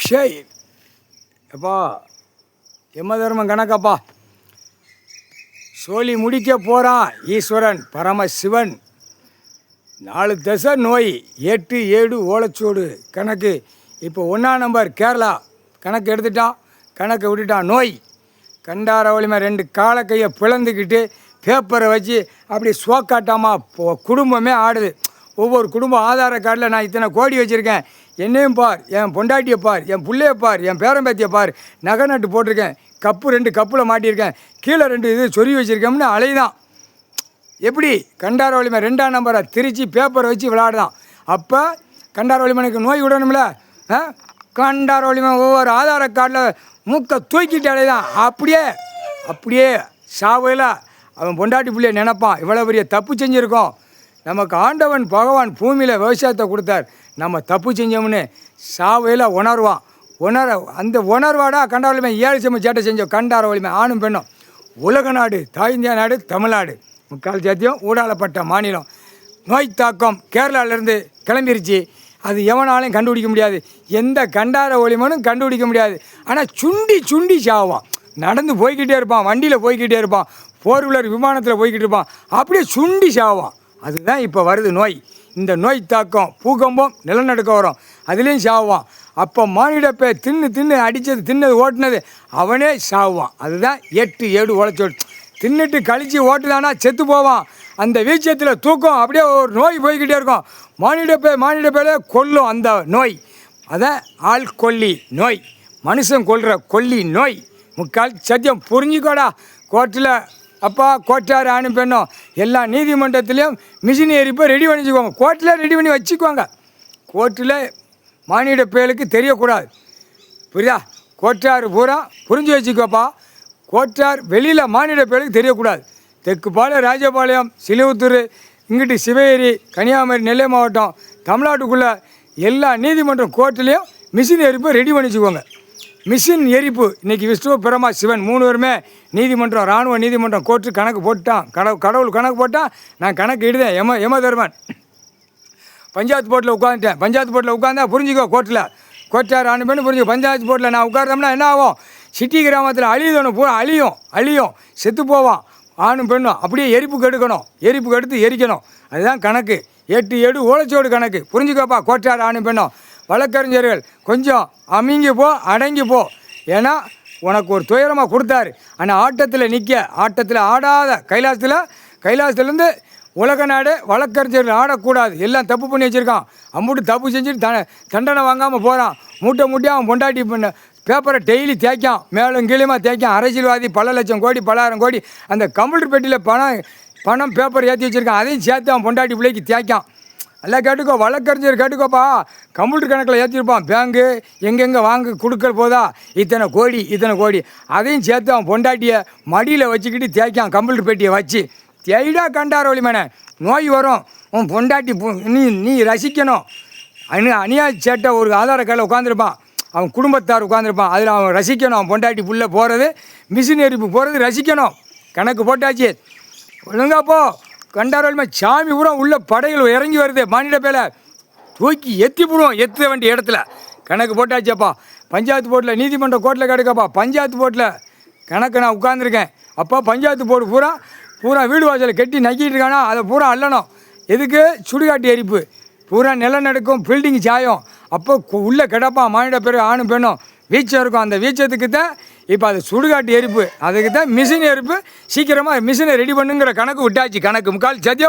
ஷேய் எப்பா எம்ம தர்மம் கணக்கப்பா. சொல்லி முடிக்க போகிறான் ஈஸ்வரன் பரமசிவன். 4 தசை நோய் 8 7 ஓலைச்சோடு கணக்கு. இப்போ 1ஆம் நம்பர் கேரளா கணக்கு எடுத்துட்டான், கணக்கை விட்டுட்டான். நோய் கண்டார வலிமை 2 காலை கையை பிளந்துக்கிட்டு பேப்பரை வச்சு அப்படி சோக்காட்டாமல் குடும்பமே ஆடுது. ஒவ்வொரு குடும்பம் ஆதார கார்டில் நான் இத்தனை கோடி வச்சுருக்கேன், என்னையும் பார், என் பொண்டாட்டியை பார், என் பிள்ளையை பார், என் பேரம்பேத்தியை பார், நகை நட்டு போட்டிருக்கேன், கப்பு 2 கப்பில் மாட்டியிருக்கேன், கீழே 2 இது சொருவி வச்சுருக்கோம்னு அலைதான். எப்படி கண்டார வலிமை 2ஆம் நம்பரை திரிச்சு பேப்பரை வச்சு விளையாடுதான். அப்போ கண்டார வலிமனுக்கு நோய் விடணும்ல. கண்டார வலிமை ஒவ்வொரு ஆதார கார்டில் மூக்கை தூக்கிட்டு அலைதான். அப்படியே சாவையில் அவன் பொண்டாட்டி பிள்ளைய நினைப்பான், இவ்வளோ பெரிய தப்பு செஞ்சுருக்கோம், நமக்கு ஆண்டவன் பகவான் பூமியில் விவசாயத்தை கொடுத்தார், நம்ம தப்பு செஞ்சோம்னு சாவையில் உணர்வான். அந்த உணர்வாடா கண்டார வலிமை 7 செம்ம சேட்டை செஞ்சோம். கண்டார வலிமை ஆணும் பெண்ணும். உலக நாடு, தாய் இந்தியா நாடு, தமிழ்நாடு, முக்கால் ஜாத்தியம் ஊடாளப்பட்ட மாநிலம். நோய் தாக்கம் கேரளாவிலேருந்து கிளம்பிருச்சு. அது எவனாலையும் கண்டுபிடிக்க முடியாது, எந்த கண்டார ஒளிமனும் கண்டுபிடிக்க முடியாது. ஆனால் சுண்டி சாவான். நடந்து போய்கிட்டே இருப்பான், வண்டியில் போய்கிட்டே இருப்பான், 4 வீலர் விமானத்தில் போய்கிட்டு இருப்பான், அப்படியே சுண்டி சாவான். அதுதான் இப்போ வருது நோய். இந்த நோய் தாக்கம் பூகம்பம் நிலநடுக்க வரும், அதுலேயும் சாவான். அப்போ மானிடப்பை தின்னு அடித்தது தின்னது ஓட்டுனது அவனே சாவான். அதுதான் 8 7 ஓலைச்சோடு. தின்னுட்டு கழித்து ஓட்டுதானா செத்து போவான். அந்த வீச்சத்தில் தூக்கம் அப்படியே ஒரு நோய் போய்கிட்டே இருக்கும். மானிடப்பையிலே கொல்லும் அந்த நோய். அதான் ஆள் கொல்லி நோய், மனுஷன் கொல்கிற கொல்லி நோய். முக்கால் சத்தியம் புரிஞ்சுக்கோடா. கோர்ட்டில் அப்பா கோர்ட்டார் ஆணும் பெண்ணும் எல்லா நீதிமன்றத்துலேயும் மிஷின் எரிப்பை ரெடி பண்ணிச்சுக்குவாங்க. கோர்ட்டில் ரெடி பண்ணி வச்சுக்குவாங்க. கோர்ட்டில் மானிட பயலுக்கு தெரியக்கூடாது, புரியுதா? கோர்ட்டார் பூரா புரிஞ்சு வச்சுக்கோப்பா. கோர்ட்டார் வெளியில் மானிட பயலுக்கு தெரியக்கூடாது. தெற்குப்பாளையம், ராஜபாளையம், சிலுவத்தூர், இங்கிட்டு சிவகிரி, கன்னியாகுமரி, நெல்லை மாவட்டம், தமிழ்நாட்டுக்குள்ளே எல்லா நீதிமன்றம் கோர்ட்டுலேயும் மிஷின் எரிப்பை ரெடி பண்ணிச்சுக்குவாங்க. மிஷின் எரிப்பு இன்றைக்கி விஷ்ணு பிரமா சிவன் 3 பேருமே நீதிமன்றம், இராணுவ நீதிமன்றம், கோர்ட்டு கணக்கு போட்டான். கடவுள் கணக்கு போட்டால் நான் கணக்கு இடுதேன். யம தர்மன் பஞ்சாயத்து போர்ட்டில் உட்காந்துட்டேன். பஞ்சாயத்து போர்ட்டில் உட்காந்தா புரிஞ்சுக்கோ, கோர்ட்டார் ஆணு பேன்னு புரிஞ்சுக்கோ. பஞ்சாயத்து போர்ட்டில் நான் உட்கார்ந்தோம்னா என்ன ஆகும்? சிட்டி கிராமத்தில் அழியணும், பூரா அழியும், செத்து போவான் ஆணும் பெண்ணும். அப்படியே எரிப்பு கெடுத்து எரிக்கணும். அதுதான் கணக்கு. 8 7 ஓலைச்சோடு கணக்கு. புரிஞ்சுக்கோப்பா. கோர்ட்டார் ஆணும் பெண்ணும் வழக்கறிஞர்கள் கொஞ்சம் அடங்கி போ. ஏன்னா உனக்கு ஒரு துயரமாக கொடுத்தாரு. ஆனால் ஆட்டத்தில் ஆடாத கைலாசத்துலேருந்து உலக நாடு வழக்கறிஞர்கள் ஆடக்கூடாது. எல்லாம் தப்பு பண்ணி வச்சுருக்கான். அம்புட்டு தப்பு செஞ்சுட்டு தண்டனை வாங்காமல் போகிறான். மூட்டை அவன் பொண்டாட்டி பண்ண பேப்பரை டெய்லி தேய்க்கான், மேலும் கீழேயுமா தேய்க்கான். அரசியல்வாதி பல லட்சம் கோடி 10,000 கோடி அந்த கம்ப்யூட்டர் பெட்டியில் பணம் பேப்பர் ஏற்றி வச்சுருக்கான். அதையும் சேர்த்து அவன் பொண்டாட்டி பிள்ளைக்கு தேய்க்கான். எல்லாம் கேட்டுக்கோ, வழக்கறிஞர் கேட்டுக்கோப்பா. கம்ப்யூட்டர் கணக்கில் ஏற்றிருப்பான். பேங்கு எங்கெங்கே வாங்க கொடுக்கற போதா இத்தனை கோடி அதையும் சேர்த்து அவன் பொண்டாட்டியை மடியில் வச்சுக்கிட்டு தேய்க்கான். கம்ப்யூட்டர் பெட்டியை வச்சு தேய்டா கண்டார வலிமேனே நோய் வரும். உன் பொண்டாட்டி நீ ரசிக்கணும். அநியாய சேட்டை ஒரு ஆதார கார்டில் உட்காந்துருப்பான், அவன் குடும்பத்தார் உட்காந்துருப்பான். அதில் அவன் ரசிக்கணும். அவன் பொண்டாட்டி புள்ள போகிறது, மிஷின் எரிப்பு போகிறது ரசிக்கணும். கணக்கு போட்டாச்சு. ஒழுங்காப்போ கண்டார வலிமை சாமி பூரா உள்ள படைகள் இறங்கி வருது. மானிட பேல தூக்கி எத்தி போடுவோம், எத்த வேண்டிய இடத்துல. கணக்கு போட்டாச்சப்பா. பஞ்சாயத்து போர்ட்டில் நீதிமன்ற கோர்ட்டில் கிடக்கப்பா. பஞ்சாயத்து போர்ட்டில் கணக்கு நான் உட்காந்துருக்கேன். அப்போ பஞ்சாயத்து போர்டு பூரா வீடு வாசலை கட்டி நக்கிட்டு இருக்கானா, அதை பூரா அள்ளணும். எதுக்கு? சுடுகாட்டு எரிப்பு. பூரா நிலநடுக்கும், பில்டிங் சாயம். அப்போ உள்ளே கிடப்பான் மானிட பேர் ஆணும் பெண்ணும். வீச்சம் இருக்கும். அந்த வீச்சத்துக்கு தான் இப்போ அது சுடுகாட்டு எரிப்பு. அதுக்கு தான் மிஷின் எரிப்பு. சீக்கிரமாக மிஷினை ரெடி பண்ணுங்கிற கணக்கு விட்டாச்சு. கணக்கு முக்கால் சத்தியம்.